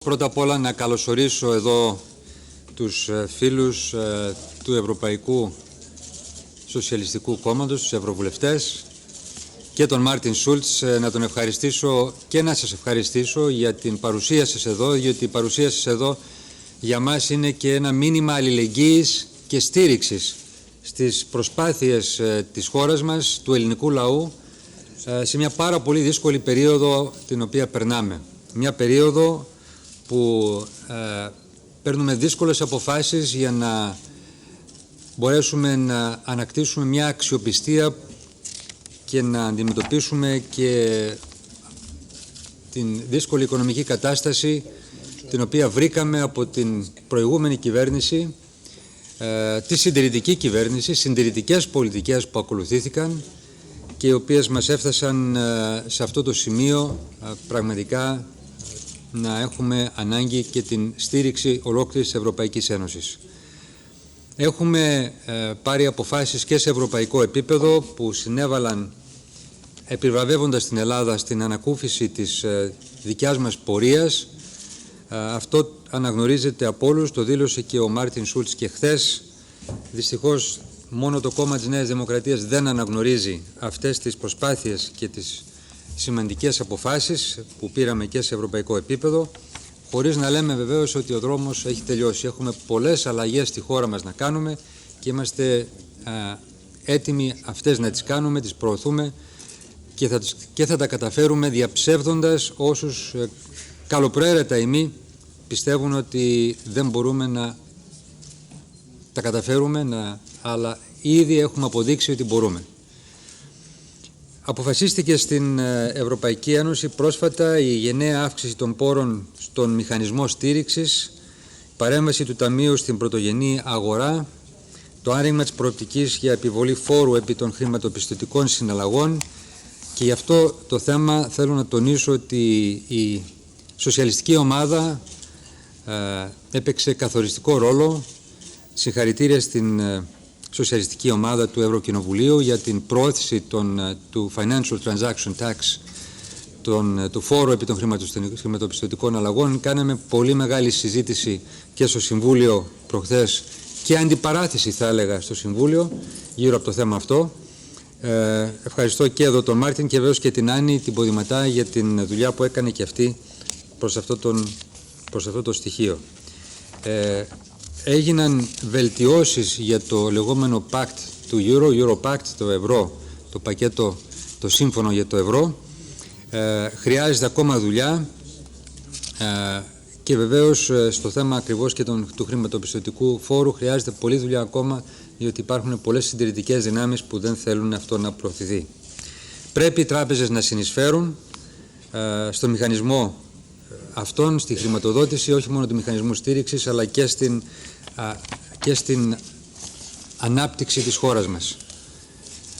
Πρώτα απ' όλα να καλωσορίσω εδώ τους φίλους του Ευρωπαϊκού Σοσιαλιστικού Κόμματος, τους Ευρωβουλευτές, και τον Μάρτιν Schulz, να τον ευχαριστήσω και να σας ευχαριστήσω για την παρουσία σας εδώ, γιατί η παρουσία σας εδώ για μας είναι και ένα μήνυμα αλληλεγγύης και στήριξης στις προσπάθειες της χώρας μας, του ελληνικού λαού, σε μια πάρα πολύ δύσκολη περίοδο την οποία περνάμε. Μια περίοδο που παίρνουμε δύσκολες αποφάσεις για να μπορέσουμε να ανακτήσουμε μια αξιοπιστία και να αντιμετωπίσουμε και την δύσκολη οικονομική κατάσταση την οποία βρήκαμε από την προηγούμενη κυβέρνηση, τη συντηρητική κυβέρνηση, συντηρητικές πολιτικές που ακολουθήθηκαν και οι οποίες μας έφτασαν σε αυτό το σημείο πραγματικά να έχουμε ανάγκη και την στήριξη ολόκληρης της Ευρωπαϊκής Ένωσης. Έχουμε πάρει αποφάσεις και σε ευρωπαϊκό επίπεδο που συνέβαλαν επιβραβεύοντας την Ελλάδα στην ανακούφιση της δικιάς μας πορείας. Αυτό αναγνωρίζεται από όλους, το δήλωσε και ο Μάρτιν Schulz και χθες. Δυστυχώς μόνο το κόμμα της Νέας Δημοκρατίας δεν αναγνωρίζει αυτές τις προσπάθειες και τις σημαντικές αποφάσεις που πήραμε και σε ευρωπαϊκό επίπεδο, χωρίς να λέμε βεβαίως ότι ο δρόμος έχει τελειώσει. Έχουμε πολλές αλλαγές στη χώρα μας να κάνουμε και είμαστε έτοιμοι αυτές να τις κάνουμε, τις προωθούμε και θα τα καταφέρουμε διαψεύδοντας όσους καλοπροαίρετα ημί πιστεύουν ότι δεν μπορούμε να τα καταφέρουμε, αλλά ήδη έχουμε αποδείξει ότι μπορούμε. Αποφασίστηκε στην Ευρωπαϊκή Ένωση πρόσφατα η γενναία αύξηση των πόρων στον μηχανισμό στήριξης, παρέμβαση του Ταμείου στην πρωτογενή αγορά, το άνοιγμα της προοπτικής για επιβολή φόρου επί των χρηματοπιστωτικών συναλλαγών, και γι' αυτό το θέμα θέλω να τονίσω ότι η σοσιαλιστική ομάδα έπαιξε καθοριστικό ρόλο. Συγχαρητήρια στην σοσιαλιστική ομάδα του Ευρωκοινοβουλίου για την πρόθεση του Financial Transaction Tax, του φόρου επί των χρηματοπιστωτικών αλλαγών. Κάναμε πολύ μεγάλη συζήτηση και στο Συμβούλιο προχθές και αντιπαράθεση θα έλεγα στο Συμβούλιο γύρω από το θέμα αυτό. Ευχαριστώ και εδώ τον Μάρτιν και βέβαια και την Άννη την Ποδηματά για την δουλειά που έκανε και αυτή προς αυτό το στοιχείο. Έγιναν βελτιώσεις για το λεγόμενο Pact του Euro Pact, το ευρώ, το πακέτο, το σύμφωνο για το ευρώ. Χρειάζεται ακόμα δουλειά και βεβαίως στο θέμα ακριβώς και του χρηματοπιστωτικού φόρου χρειάζεται πολλή δουλειά ακόμα, διότι υπάρχουν πολλές συντηρητικές δυνάμεις που δεν θέλουν αυτό να προωθηθεί. Πρέπει οι τράπεζες να συνεισφέρουν στο μηχανισμό αυτόν, στη χρηματοδότηση όχι μόνο του μηχανισμού στήριξης αλλά και στην ανάπτυξη της χώρας μας.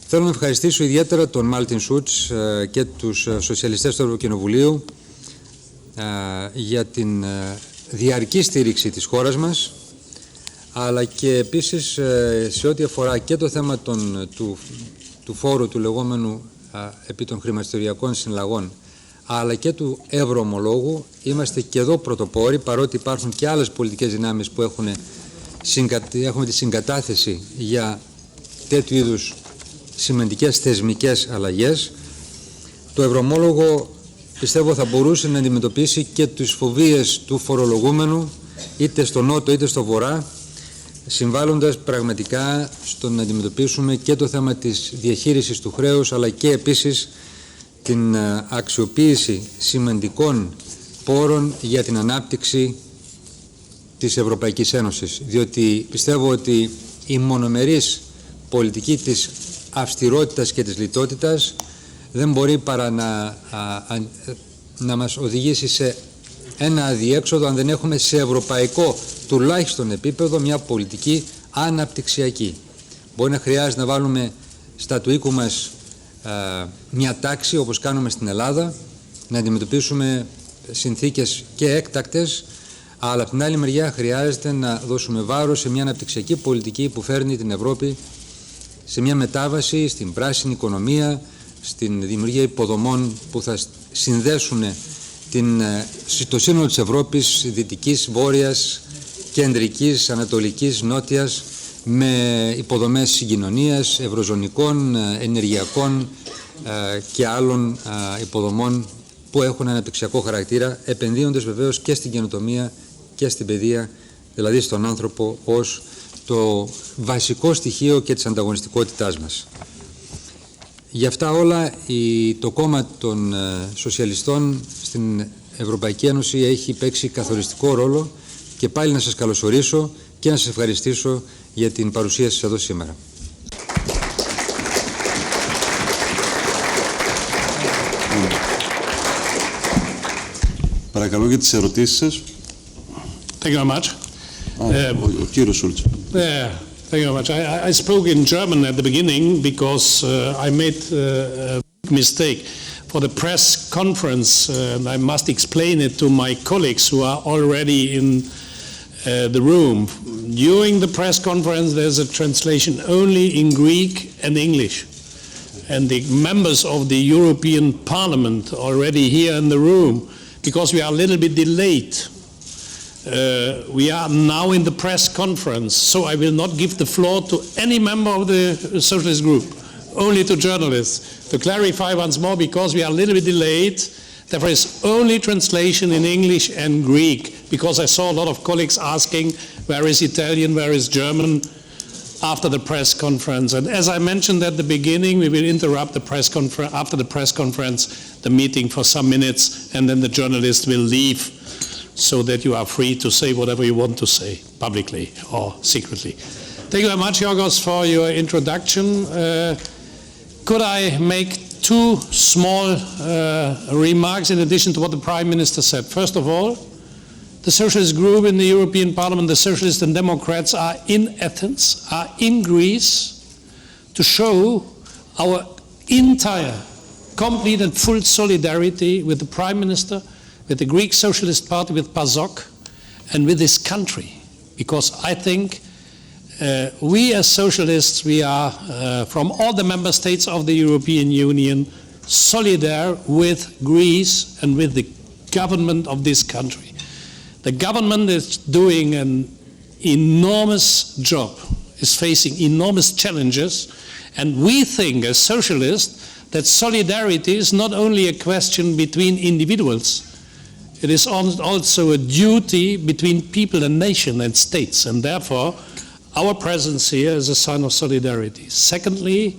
Θέλω να ευχαριστήσω ιδιαίτερα τον Μάρτιν Schulz και τους σοσιαλιστές του Ευρωκοινοβουλίου για την διαρκή στήριξη της χώρας μας, αλλά και επίσης σε ό,τι αφορά και το θέμα του φόρου του λεγόμενου επί των χρηματιστηριακών συναλλαγών, αλλά και του ευρωομολόγου. Είμαστε και εδώ πρωτοπόροι, παρότι υπάρχουν και άλλες πολιτικές δυνάμεις που έχουμε τη συγκατάθεση για τέτοιου είδους σημαντικές θεσμικές αλλαγές. Το ευρωομόλογο πιστεύω θα μπορούσε να αντιμετωπίσει και τις φοβίες του φορολογούμενου είτε στο νότο είτε στο βορρά, συμβάλλοντας πραγματικά στο να αντιμετωπίσουμε και το θέμα της διαχείρισης του χρέους, αλλά και επίσης την αξιοποίηση σημαντικών πόρων για την ανάπτυξη της Ευρωπαϊκής Ένωσης. Διότι πιστεύω ότι η μονομερής πολιτική της αυστηρότητας και της λιτότητας δεν μπορεί παρά να μας οδηγήσει σε ένα αδιέξοδο αν δεν έχουμε σε ευρωπαϊκό τουλάχιστον επίπεδο μια πολιτική αναπτυξιακή. Μπορεί να χρειάζεται να βάλουμε στα του οίκου μας μια τάξη όπως κάνουμε στην Ελλάδα, να αντιμετωπίσουμε συνθήκες και έκτακτες, αλλά από την άλλη μεριά χρειάζεται να δώσουμε βάρος σε μια αναπτυξιακή πολιτική που φέρνει την Ευρώπη σε μια μετάβαση στην πράσινη οικονομία, στην δημιουργία υποδομών που θα συνδέσουν το σύνολο της Ευρώπης, δυτικής, βόρειας, κεντρικής, ανατολικής, νότιας, με υποδομές συγκοινωνίας, ευρωζωνικών, ενεργειακών και άλλων υποδομών που έχουν αναπτυξιακό χαρακτήρα, επενδύοντας βεβαίως και στην καινοτομία και στην παιδεία, δηλαδή στον άνθρωπο ως το βασικό στοιχείο και της ανταγωνιστικότητάς μας. Γι' αυτά όλα το κόμμα των Σοσιαλιστών στην Ευρωπαϊκή Ένωση έχει παίξει καθοριστικό ρόλο και πάλι να σας καλωσορίσω και να σας ευχαριστήσω για την παρουσία σας εδώ σήμερα. Παρακαλώ για τις ερωτήσεις σας. Thank you very much. Ο κύριος Schulz. Thank you very much. I spoke in German at the beginning because I made a mistake for the press conference, and I must explain it to my colleagues who are already in the room. During the press conference, there's a translation only in Greek and English. And the members of the European Parliament already here in the room, because we are a little bit delayed, we are now in the press conference, so I will not give the floor to any member of the Socialist group, only to journalists. To clarify once more, because we are a little bit delayed, there is only translation in English and Greek, because I saw a lot of colleagues asking, where is Italian, where is German, after the press conference. And as I mentioned at the beginning, we will interrupt the press conference, after the press conference, the meeting for some minutes, and then the journalists will leave, so that you are free to say whatever you want to say, publicly or secretly. Thank you very much, Yorgos, for your introduction. Could I make two small remarks in addition to what the Prime Minister said? First of all, the Socialist group in the European Parliament, the Socialists and Democrats, are in Athens, are in Greece, to show our entire, complete and full solidarity with the Prime Minister, with the Greek Socialist Party, with PASOK, and with this country. Because I think we as socialists, we are from all the member states of the European Union, solidar with Greece and with the government of this country. The government is doing an enormous job, is facing enormous challenges, and we think as socialists that solidarity is not only a question between individuals, it is also a duty between people and nation and states, and therefore our presence here is a sign of solidarity. Secondly,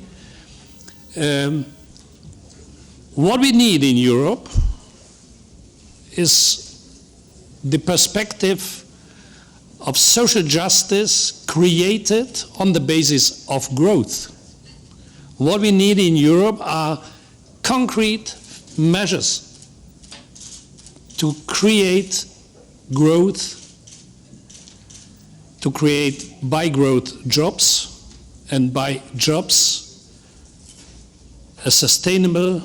what we need in Europe is the perspective of social justice created on the basis of growth. What we need in Europe are concrete measures to create growth, to create by growth jobs, and by jobs a sustainable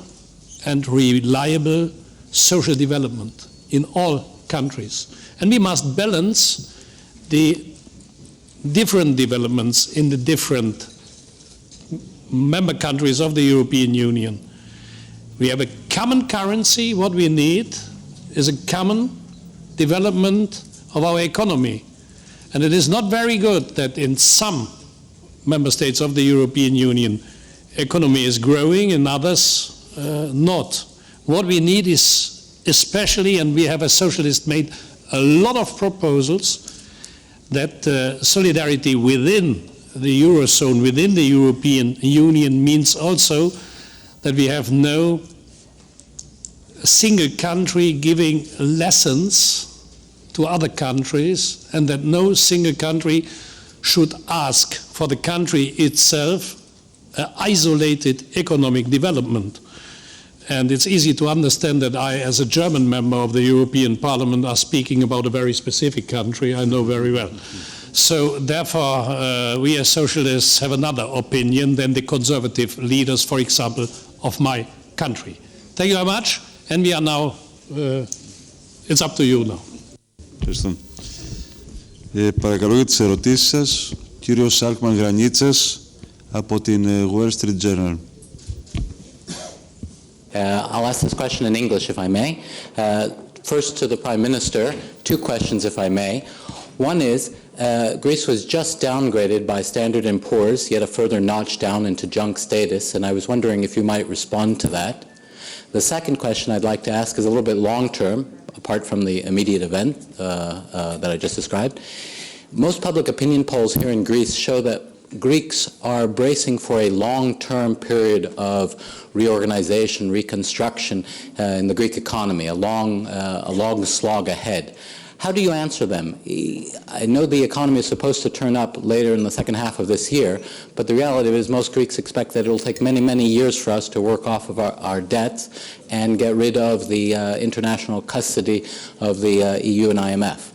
and reliable social development in all countries. And we must balance the different developments in the different member countries of the European Union. We have a common currency. What we need is a common development of our economy. And it is not very good that in some member states of the European Union economy is growing, in others not. What we need is especially, and we have as socialists made a lot of proposals, that solidarity within the Eurozone, within the European Union, means also that we have no single country giving lessons to other countries, and that no single country should ask for the country itself an isolated economic development. And it's easy to understand that I, as a German member of the European Parliament, are speaking about a very specific country I know very well. So therefore, we as socialists have another opinion than the conservative leaders, for example, of my country. Thank you very much, and we are now, it's up to you now. Ευχαριστώ. Παρακαλώ για τις ερωτήσεις σας, κύριος Σάλκμαν Γρανίτσας από την Wall Street Journal. I'll ask this question in English, if I may. First to the Prime Minister, two questions if I may. One is, Greece was just downgraded by Standard & Poor's, yet a further notch down into junk status, and I was wondering if you might respond to that. The second question I'd like to ask is a little bit long-term, apart from the immediate event that I just described. Most public opinion polls here in Greece show that Greeks are bracing for a long-term period of reorganization, reconstruction in the Greek economy, a long slog ahead. How do you answer them? I know the economy is supposed to turn up later in the second half of this year, but the reality is most Greeks expect that it will take many, many years for us to work off of our debts and get rid of the international custody of the EU and IMF.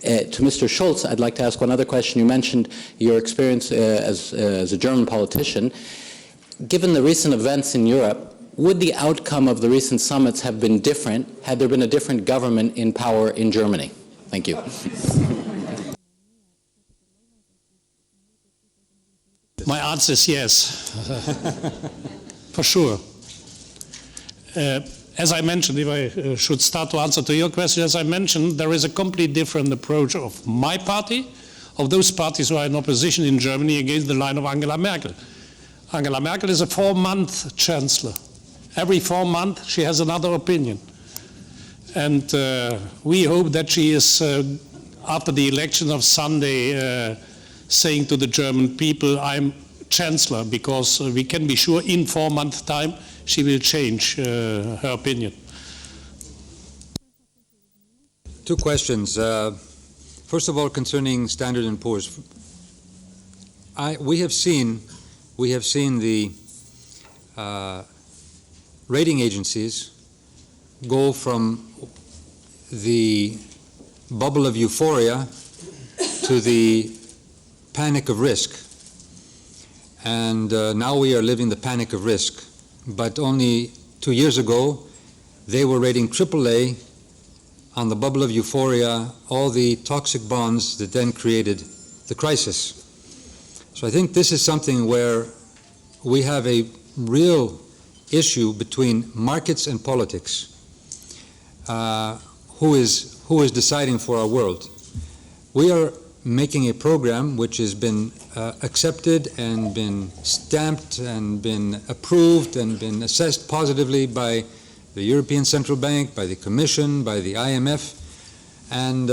To Mr. Schulz, I'd like to ask one other question. You mentioned your experience as a German politician. Given the recent events in Europe, would the outcome of the recent summits have been different had there been a different government in power in Germany? Thank you. My answer is yes, for sure. As I mentioned, if I should start to answer to your question, as I mentioned, there is a completely different approach of my party, of those parties who are in opposition in Germany against the line of Angela Merkel. Angela Merkel is a 4-month chancellor. Every 4 months she has another opinion. And we hope that she is, after the election of Sunday, saying to the German people, I'm chancellor, because we can be sure in 4 months' time she will change her opinion. Two questions. First of all, concerning Standard & Poor's. We have seen the rating agencies go from the bubble of euphoria to the panic of risk. And now we are living the panic of risk. But only 2 years ago, they were rating AAA on the bubble of euphoria, all the toxic bonds that then created the crisis. So I think this is something where we have a real issue between markets and politics. Who is deciding for our world? We are making a program which has been accepted and been stamped and been approved and been assessed positively by the European Central Bank, by the Commission, by the IMF, and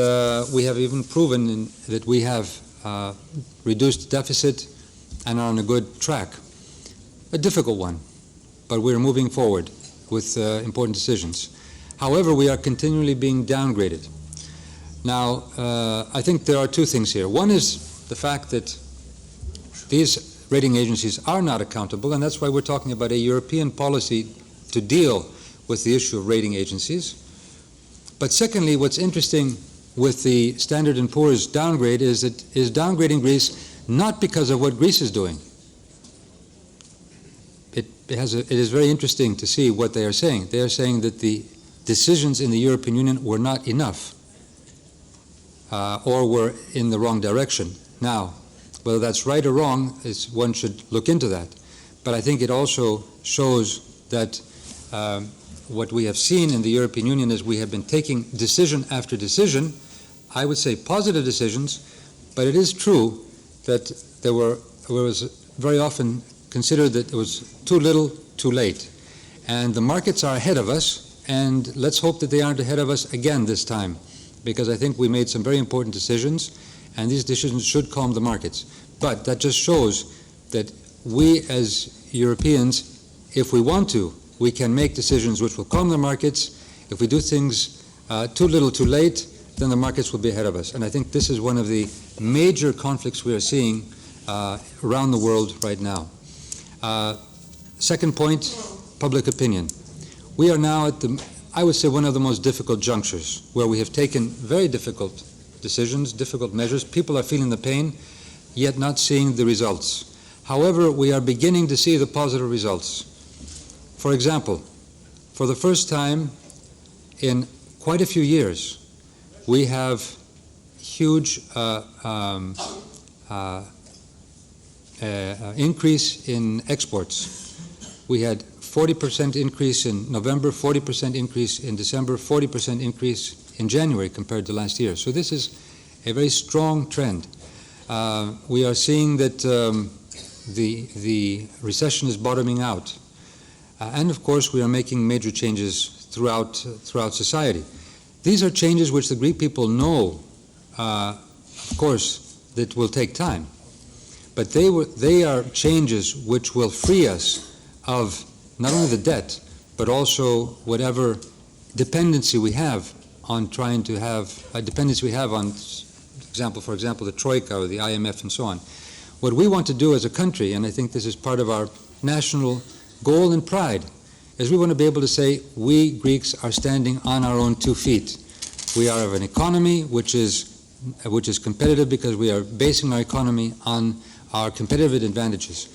we have even proven that we have reduced deficit and are on a good track. A difficult one, but we're moving forward with important decisions. However, we are continually being downgraded. Now, I think there are two things here. One is the fact that these rating agencies are not accountable, and that's why we're talking about a European policy to deal with the issue of rating agencies. But secondly, what's interesting with the Standard & Poor's downgrade is it is downgrading Greece not because of what Greece is doing. It is very interesting to see what they are saying. They are saying that the decisions in the European Union were not enough or were in the wrong direction. Now, whether that's right or wrong, one should look into that. But I think it also shows that what we have seen in the European Union is we have been taking decision after decision, I would say positive decisions, but it is true that there was very often considered that it was too little, too late. And the markets are ahead of us, and let's hope that they aren't ahead of us again this time, because I think we made some very important decisions, and these decisions should calm the markets. But that just shows that we as Europeans, if we want to, we can make decisions which will calm the markets. If we do things too little, too late, then the markets will be ahead of us. And I think this is one of the major conflicts we are seeing around the world right now. Second point, public opinion. We are now at I would say, one of the most difficult junctures, where we have taken very difficult decisions, difficult measures. People are feeling the pain, yet not seeing the results. However, we are beginning to see the positive results. For example, for the first time in quite a few years, we have huge increase in exports. We had 40% increase in November, 40% increase in December, 40% increase in January compared to last year. So this is a very strong trend. We are seeing that the recession is bottoming out. And of course, we are making major changes throughout society. These are changes which the Greek people know, of course, that will take time. But they are changes which will free us of not only the debt, but also whatever dependency we have on trying to have, a dependency we have on, for example, the Troika or the IMF and so on. What we want to do as a country, and I think this is part of our national goal and pride, is we want to be able to say, we Greeks are standing on our own 2 feet. We are of an economy which is competitive because we are basing our economy on our competitive advantages,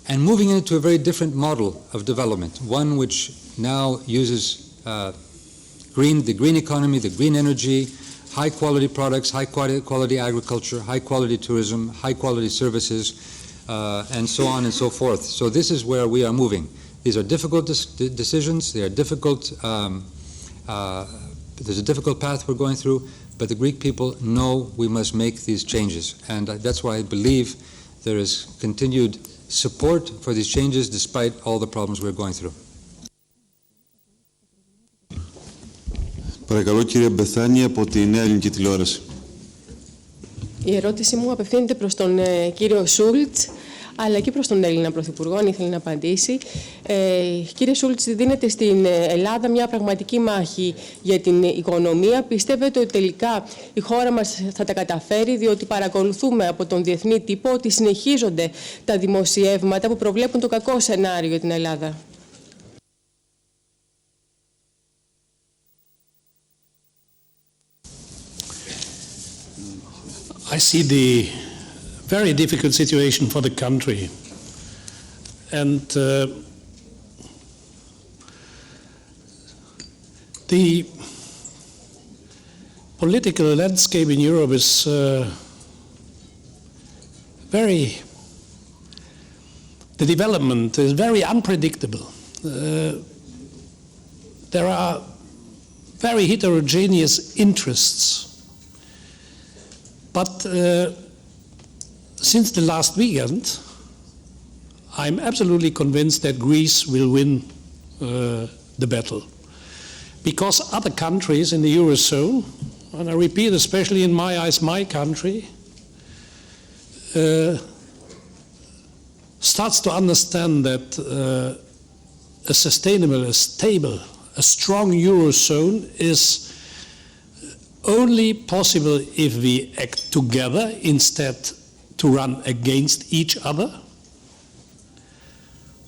and moving into a very different model of development, one which now uses the green economy, the green energy, high quality products, high quality agriculture, high quality tourism, high quality services, and so on and so forth. So this is where we are moving. These are difficult decisions. They are difficult. There's a difficult path we're going through, but the Greek people know we must make these changes, and that's why I believe there is continued support for these changes despite all the problems we're going through. Παρακαλώ κύριε Μπεθάνη από τη Νέα Ελληνική Τηλεόραση. Η ερώτηση μου απευθύνεται προς τον κύριο Schulz, αλλά και προς τον Έλληνα Πρωθυπουργό, αν ήθελε να απαντήσει. Κύριε Schulz, δίνεται στην Ελλάδα μια πραγματική μάχη για την οικονομία. Πιστεύετε ότι τελικά η χώρα μας θα τα καταφέρει, διότι παρακολουθούμε από τον διεθνή τύπο ότι συνεχίζονται τα δημοσιεύματα που προβλέπουν το κακό σενάριο για την Ελλάδα? I see the very difficult situation for the country, and the political landscape in Europe is the development is very unpredictable. There are very heterogeneous interests. But since the last weekend, I'm absolutely convinced that Greece will win the battle. Because other countries in the Eurozone, and I repeat, especially in my eyes, my country, starts to understand that a sustainable, a stable, a strong Eurozone is only possible if we act together instead to run against each other.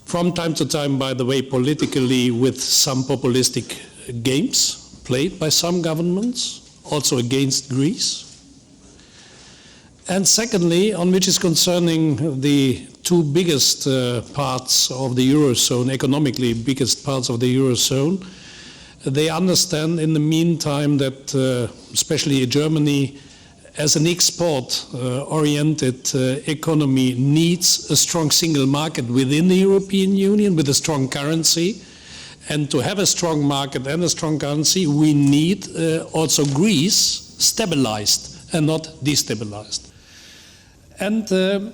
From time to time, by the way, politically with some populistic games played by some governments, also against Greece. And secondly, on which is concerning the two biggest parts of the Eurozone, economically biggest parts of the Eurozone, they understand in the meantime that especially Germany, as an export-oriented economy, needs a strong single market within the European Union with a strong currency. And to have a strong market and a strong currency, we need also Greece stabilized and not destabilized. And the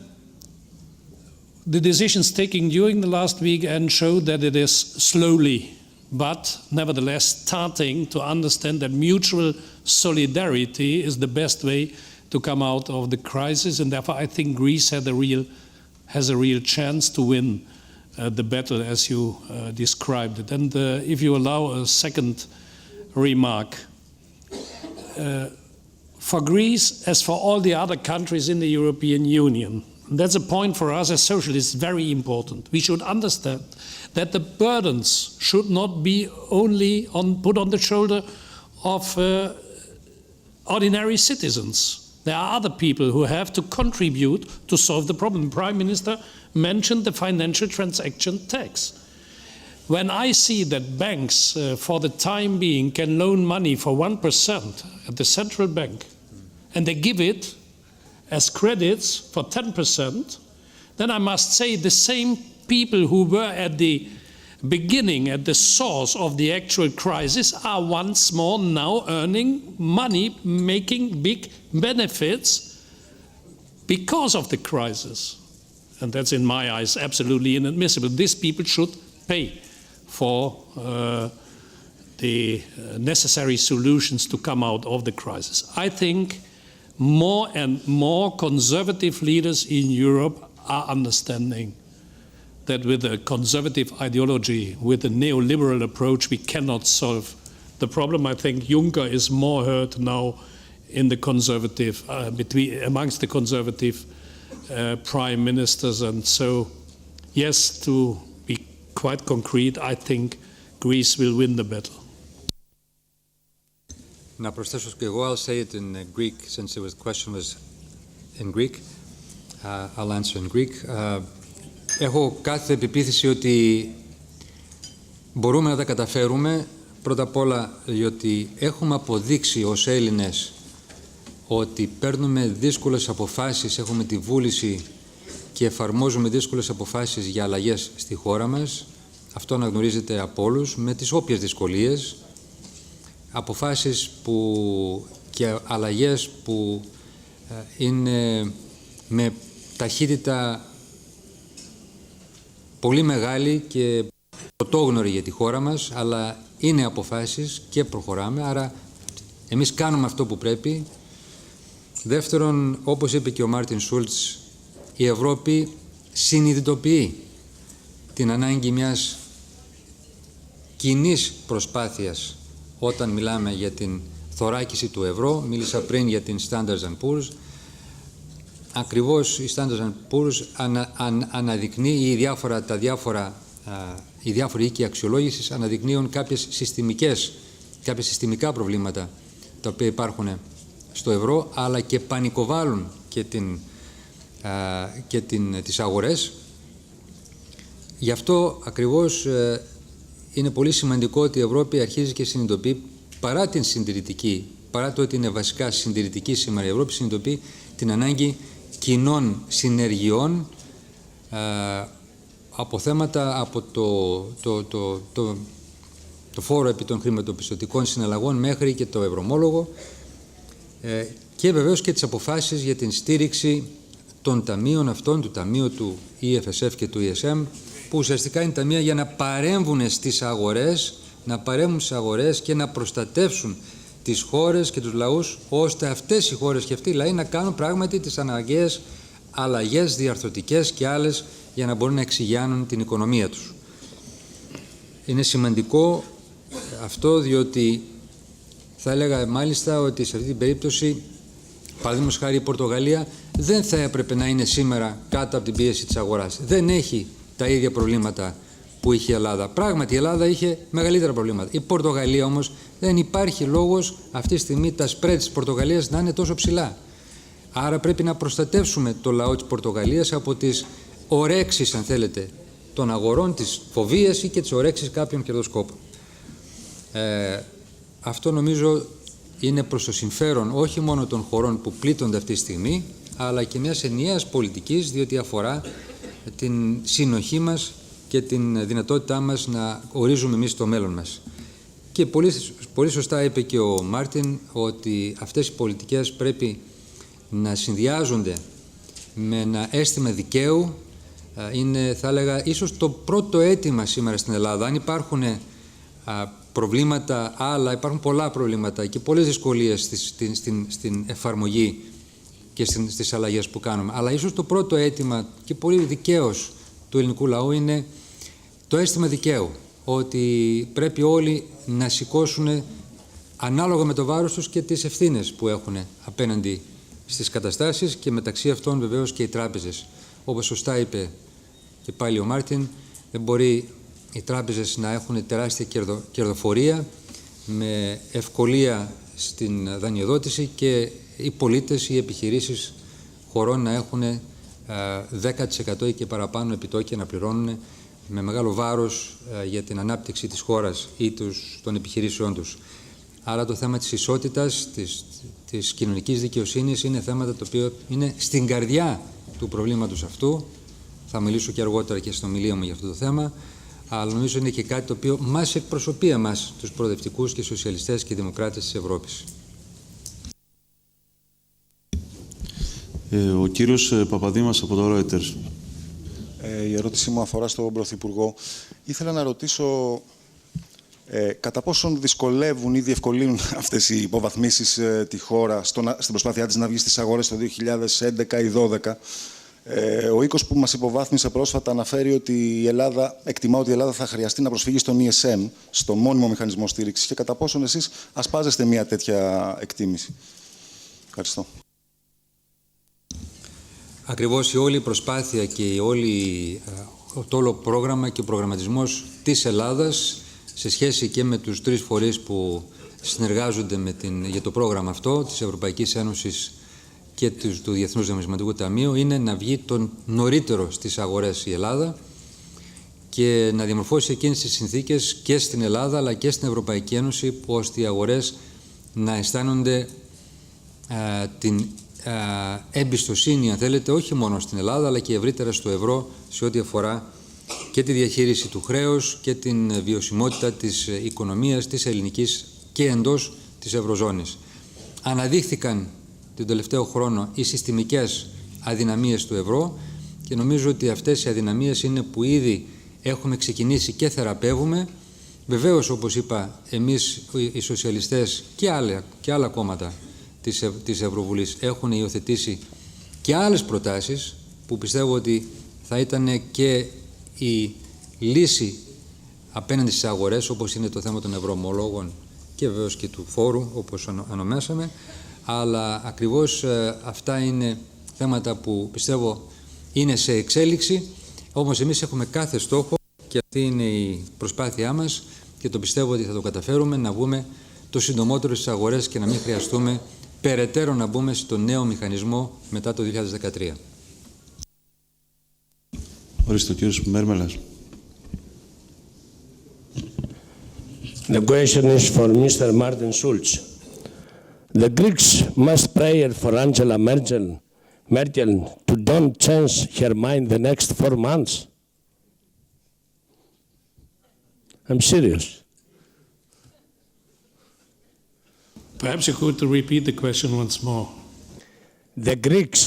decisions taken during the last weekend show that it is slowly but nevertheless starting to understand that mutual solidarity is the best way to come out of the crisis, and therefore I think Greece has a real chance to win the battle as you described it. And if you allow a second remark, for Greece, as for all the other countries in the European Union, that's a point for us as socialists very important. We should understand that the burdens should not be only put on the shoulder of ordinary citizens. There are other people who have to contribute to solve the problem. The Prime Minister mentioned the financial transaction tax. When I see that banks, for the time being, can loan money for 1% at the central bank, and they give it as credits for 10%, then I must say the same people who were at the beginning at the source of the actual crisis are once more now earning money, making big benefits because of the crisis. And that's, in my eyes, absolutely inadmissible. These people should pay for the necessary solutions to come out of the crisis. I think more and more conservative leaders in Europe are understanding that with a conservative ideology, with a neoliberal approach, we cannot solve the problem. I think Juncker is more heard now in the conservative, amongst the conservative prime ministers. And so, yes, to be quite concrete, I think Greece will win the battle. Να προσθέσω και εγώ, I'll say it in Greek, since the question was in Greek. I'll answer in Greek. Έχω κάθε πεποίθηση ότι μπορούμε να τα καταφέρουμε, πρώτα απ' όλα διότι έχουμε αποδείξει ως Έλληνες ότι παίρνουμε δύσκολες αποφάσεις, έχουμε τη βούληση και εφαρμόζουμε δύσκολες αποφάσεις για αλλαγές στη χώρα μας. Αυτό αναγνωρίζεται από όλους, με τις όποιες δυσκολίες. Αποφάσεις και αλλαγές που είναι με ταχύτητα πολύ μεγάλη και πρωτόγνωρη για τη χώρα μας, αλλά είναι αποφάσεις και προχωράμε, άρα εμείς κάνουμε αυτό που πρέπει. Δεύτερον, όπως είπε και ο Μάρτιν Σούλτς, η Ευρώπη συνειδητοποιεί την ανάγκη μιας κοινής προσπάθειας όταν μιλάμε για την θωράκιση του ευρώ. Μίλησα πριν για την Standard & Poor's. Ακριβώς η Standard & Poor's αναδεικνύει οι διάφοροι οίκοι αξιολόγησης αναδεικνύουν κάποια συστημικά προβλήματα τα οποία υπάρχουν στο ευρώ, αλλά και πανικοβάλλουν και τις αγορές. Γι' αυτό ακριβώς είναι πολύ σημαντικό ότι η Ευρώπη αρχίζει και συνειδητοποιεί, παρά το ότι είναι βασικά συντηρητική σήμερα, η Ευρώπη συνειδητοποιεί την ανάγκη κοινών συνεργειών από θέματα από το φόρο επί των χρηματοπιστωτικών συναλλαγών μέχρι και το ευρωομόλογο και βεβαίως και τις αποφάσεις για την στήριξη των ταμείων αυτών, του ταμείου του EFSF και του ESM, που ουσιαστικά είναι ταμεία για να παρέμβουν στις αγορές, και να προστατεύσουν τις χώρες και τους λαούς, ώστε αυτές οι χώρες και αυτοί οι λαοί να κάνουν πράγματι τις αναγκαίες αλλαγές διαρθρωτικές και άλλες για να μπορούν να εξηγιάνουν την οικονομία τους. Είναι σημαντικό αυτό, διότι θα έλεγα μάλιστα ότι σε αυτή την περίπτωση, παραδείγματος χάρη, η Πορτογαλία δεν θα έπρεπε να είναι σήμερα κάτω από την πίεση της αγοράς. Δεν έχει τα ίδια προβλήματα που είχε η Ελλάδα. Πράγματι η Ελλάδα είχε μεγαλύτερα προβλήματα. Η Πορτογαλία όμως δεν υπάρχει λόγος αυτή τη στιγμή τα spread της Πορτογαλίας να είναι τόσο ψηλά. Άρα πρέπει να προστατεύσουμε το λαό της Πορτογαλίας από τις ορέξεις, αν θέλετε, των αγορών, τις φοβίες ή και τις ορέξεις κάποιων κερδοσκόπων. Αυτό νομίζω είναι προς το συμφέρον όχι μόνο των χωρών που πλήττονται αυτή τη στιγμή, αλλά και μιας ενιαίας πολιτικής, διότι αφορά την συνοχή μας και την δυνατότητά μας να ορίζουμε εμείς το μέλλον μας. Και πολύ σωστά είπε και ο Μάρτιν ότι αυτές οι πολιτικές πρέπει να συνδυάζονται με ένα αίσθημα δικαίου. Είναι, θα έλεγα, ίσως το πρώτο αίτημα σήμερα στην Ελλάδα. Αν υπάρχουν προβλήματα άλλα, υπάρχουν πολλά προβλήματα και πολλές δυσκολίες στην εφαρμογή και στις αλλαγές που κάνουμε. Αλλά ίσως το πρώτο αίτημα και πολύ δικαίως του ελληνικού λαού είναι το αίσθημα δικαίου, ότι πρέπει όλοι να σηκώσουν ανάλογα με το βάρος τους και τις ευθύνες που έχουν απέναντι στις καταστάσεις, και μεταξύ αυτών βεβαίως και οι τράπεζες. Όπως σωστά είπε και πάλι ο Μάρτιν, δεν μπορεί οι τράπεζες να έχουν τεράστια κερδοφορία με ευκολία στην δανειοδότηση και οι πολίτες ή οι επιχειρήσεις χωρών να έχουν 10% ή και παραπάνω επιτόκια να πληρώνουν με μεγάλο βάρος για την ανάπτυξη της χώρας ή των επιχειρήσεών τους. Άρα το θέμα της ισότητας, της κοινωνικής δικαιοσύνης είναι θέματα το οποίο είναι στην καρδιά του προβλήματος αυτού. Θα μιλήσω και αργότερα και στην ομιλία μου για αυτό το θέμα. αλλά νομίζω είναι και κάτι το οποίο μας εκπροσωπεί εμάς, τους προοδευτικούς και σοσιαλιστές και δημοκράτες της Ευρώπης. Ο κύριος Παπαδήμας από το Reuters. Η ερώτησή μου αφορά στον Πρωθυπουργό. Ήθελα να ρωτήσω κατά πόσον δυσκολεύουν ή διευκολύνουν αυτές οι υποβαθμίσεις τη χώρα στην προσπάθειά της να βγει στις αγορές το 2011 ή 2012. Ο οίκος που μας υποβάθμισε πρόσφατα αναφέρει ότι εκτιμά ότι η Ελλάδα θα χρειαστεί να προσφύγει στον ESM, στο μόνιμο μηχανισμό στήριξης, και κατά πόσον εσείς ασπάζεστε μια τέτοια εκτίμηση. Ευχαριστώ. Ακριβώς η όλη προσπάθεια και το όλο πρόγραμμα και ο προγραμματισμός της Ελλάδας σε σχέση και με τους τρεις φορείς που συνεργάζονται για το πρόγραμμα αυτό, της Ευρωπαϊκής Ένωσης και του Διεθνούς Νομισματικού Ταμείου, είναι να βγει τον νωρίτερο στις αγορές η Ελλάδα και να διαμορφώσει εκείνες τις συνθήκες και στην Ελλάδα αλλά και στην Ευρωπαϊκή Ένωση, ώστε οι αγορές να αισθάνονται την εμπιστοσύνη, αν θέλετε, όχι μόνο στην Ελλάδα αλλά και ευρύτερα στο ευρώ, σε ό,τι αφορά και τη διαχείριση του χρέους και την βιωσιμότητα της οικονομίας της ελληνικής και εντός της Ευρωζώνης. Αναδείχθηκαν τον τελευταίο χρόνο οι συστημικές αδυναμίες του ευρώ και νομίζω ότι αυτές οι αδυναμίες είναι που ήδη έχουμε ξεκινήσει και θεραπεύουμε. Βεβαίως, όπως είπα, εμείς οι σοσιαλιστές και άλλα κόμματα της Ευρωβουλής έχουν υιοθετήσει και άλλες προτάσεις που πιστεύω ότι θα ήταν και η λύση απέναντι στις αγορές, όπως είναι το θέμα των ευρωομολόγων και βεβαίως και του φόρου, όπως ονομάσαμε, αλλά ακριβώς αυτά είναι θέματα που πιστεύω είναι σε εξέλιξη, όμως εμείς έχουμε κάθε στόχο και αυτή είναι η προσπάθειά μας και το πιστεύω ότι θα το καταφέρουμε να βγούμε το συντομότερο στις αγορές και να μην χρειαστούμε περαιτέρω να μπούμε στο νέο μηχανισμό μετά το 2013. Ορίστε, ο κύριος Μέρμελας. The question is for Mr. Martin Schulz. The Greeks must pray for Angela Merkel to don't change her mind the next 4 months. I'm serious. Perhaps you could repeat the question once more. The Greeks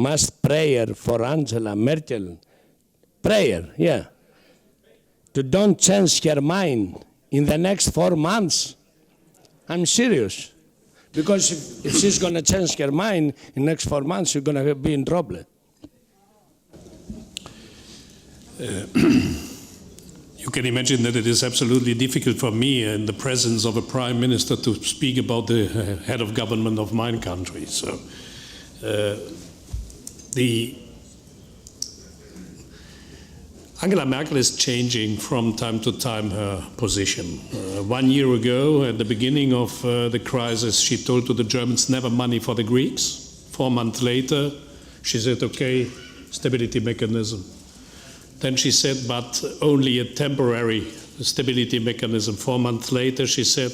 must pray for Angela Merkel. To don't change her mind in the next 4 months. I'm serious. Because if she's going to change her mind in the next 4 months, you're going to be in trouble. You can imagine that it is absolutely difficult for me in the presence of a prime minister to speak about the head of government of my country. So Angela Merkel is changing from time to time her position. 1 year ago, at the beginning of the crisis, she told to the Germans, never money for the Greeks. 4 months later, she said, okay, stability mechanism. Then she said, but only a temporary stability mechanism. 4 months later, she said,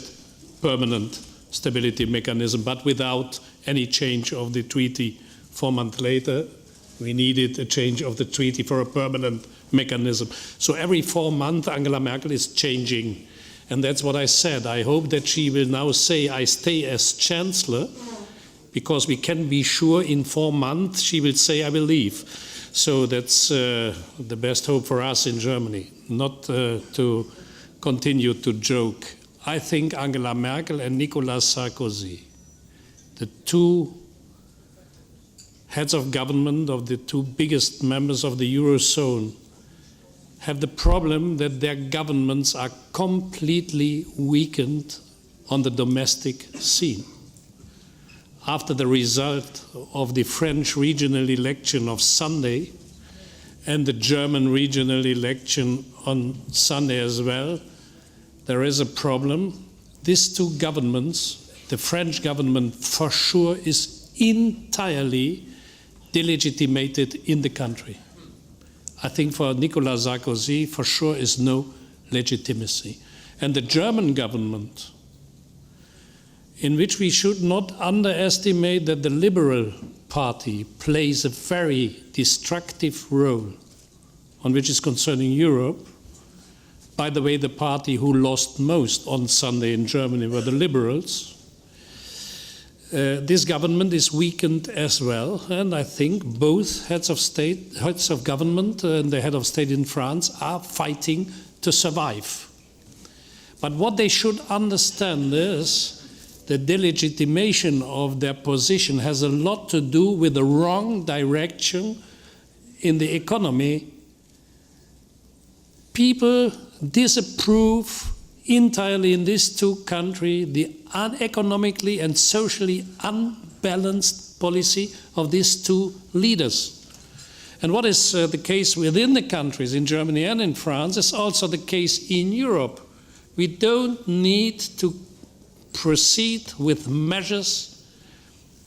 permanent stability mechanism, but without any change of the treaty. 4 months later, we needed a change of the treaty for a permanent mechanism. So every 4 months, Angela Merkel is changing. And that's what I said. I hope that she will now say, I stay as Chancellor, because we can be sure in 4 months she will say, I will leave. So that's the best hope for us in Germany, not to continue to joke. I think Angela Merkel and Nicolas Sarkozy, the two heads of government of the two biggest members of the Eurozone, have the problem that their governments are completely weakened on the domestic scene. After the result of the French regional election of Sunday and the German regional election on Sunday as well, there is a problem. These two governments, the French government for sure is entirely delegitimated in the country. I think for Nicolas Sarkozy for sure is no legitimacy. And the German government, in which we should not underestimate that the Liberal Party plays a very destructive role on which is concerning Europe, By the way, the party who lost most on Sunday in Germany were the Liberals. This government is weakened as well, and I think both heads of government and the head of state in France are fighting to survive. But what they should understand is the delegitimation of their position has a lot to do with the wrong direction in the economy. People disapprove entirely in these two countries the uneconomically and socially unbalanced policy of these two leaders. And what is the case within the countries, in Germany and in France, is also the case in Europe. We don't need to proceed with measures,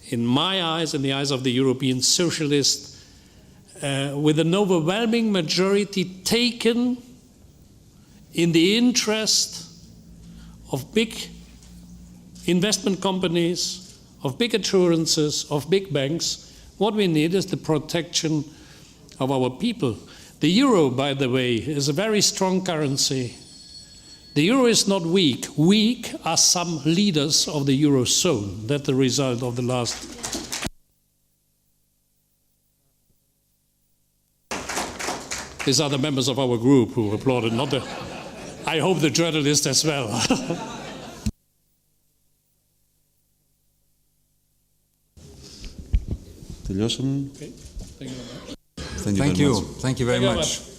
in my eyes, in the eyes of the European Socialists, with an overwhelming majority taken in the interest of big investment companies, of big insurances, of big banks. What we need is the protection of our people. The euro, by the way, is a very strong currency. The euro is not weak. Weak are some leaders of the eurozone. That's the result of the last. These are the members of our group who applauded, not the. I hope the journalists as well. Τελειώσαμε. Okay. Thank you very much. Thank you very much. Thank you very much.